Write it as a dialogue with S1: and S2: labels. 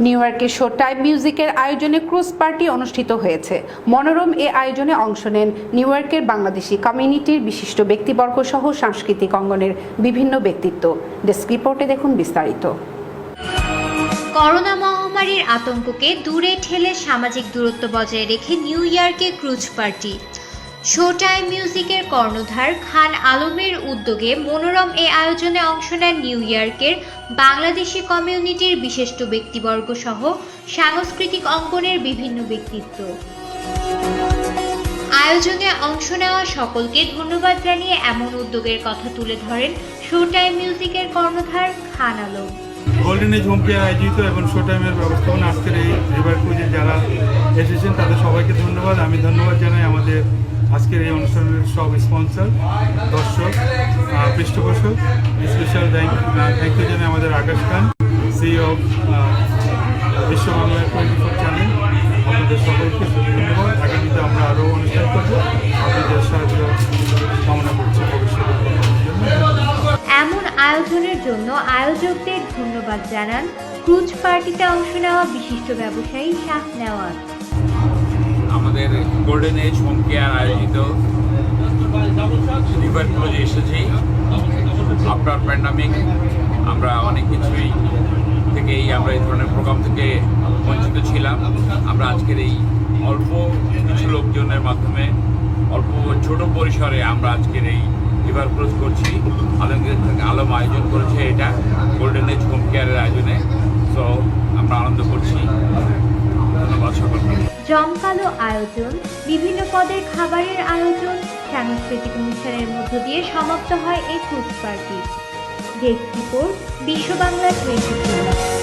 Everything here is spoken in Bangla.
S1: নিউ ইয়র্কের শো টাইম মিউজিকের আয়োজনে ক্রুজ পার্টি অনুষ্ঠিত হয়েছে। মনোরম এ আয়োজনে অংশ নেন নিউ ইয়র্কের বাংলাদেশি কমিউনিটির বিশিষ্ট ব্যক্তিবর্গ সহ সাংস্কৃতিক অঙ্গনের বিভিন্ন ব্যক্তিত্ব। ডেস্ক রিপোর্টে দেখুন বিস্তারিত।
S2: করোনা মহামারীর আতঙ্ককে দূরে ঠেলে সামাজিক দূরত্ব বজায় রেখে নিউ ইয়র্কে ক্রুজ পার্টি। শো টাইম মিউজিকের কর্ণধার খান আলমের উদ্যোগে মনোরম এ আয়োজনে অংশ নেন নিউ ইয়র্কের বাংলাদেশি কমিউনিটির বিশিষ্ট ব্যক্তিবর্গ সহ সাংস্কৃতিক অঙ্গনের বিভিন্ন ব্যক্তিত্ব। আয়োজনে অংশ নেওয়া সকলকে ধন্যবাদ জানিয়ে এমন উদ্যোগের কথা তুলে ধরেন শো টাইম মিউজিকের কর্ণধার Khan Alam.
S3: Golden age home care আয়োজিত এবং শো টাইমের ব্যবস্থাপনা আজকের এই রিভার ক্রুজে যারা এসেছেন তাদের সবাইকে ধন্যবাদ। আমি ধন্যবাদ জানাই আমাদের আজকের এই অনুষ্ঠানের সব স্পন্সর, দর্শক, পৃষ্ঠপোষক। স্পেশাল থ্যাংক ইউ জানাই আমাদের আকাশ খান, সিইও অফ বিশ্ব বাংলা 24 চ্যানেল। আপনাদের সকলকে ধন্যবাদ। আগামীতে আমরা আরও অনুষ্ঠান করবো, আপনাদের সাহায্য কামনা করছি ভবিষ্যতে।
S2: এমন আয়োজনের জন্য আয়োজকদের ধন্যবাদ জানান ক্রুজ পার্টিতে অংশ নেওয়া বিশিষ্ট ব্যবসায়ী শাহনেওয়াজ।
S4: আমাদের গোল্ডেন এজ হোম কেয়ার আয়োজিত রিভার ক্রুজে এসেছি। আফটার প্যান্ডামিক আমরা অনেক কিছুই থেকেই আমরা এই ধরনের প্রোগ্রাম থেকে বঞ্চিত ছিলাম। আমরা আজকের এই অল্প কিছু লোকজনের মাধ্যমে অল্প ছোট পরিসরে আমরা আজকের এই রিভার ক্রুজ করছি। আলম আয়োজন করেছে এটা গোল্ডেন এজ হোম কেয়ারের আয়োজনে। সো আমরা আনন্দ করছি। ধন্যবাদ সকলকে।
S2: জমকালো আয়োজন, বিভিন্ন পদের খাবারের আয়োজন, সাংস্কৃতিক অনুষ্ঠানের মধ্য দিয়ে সমাপ্ত হয় এই ক্রুজ পার্টি। ডেস্ক রিপোর্ট, বিশ্ব বাংলা 24।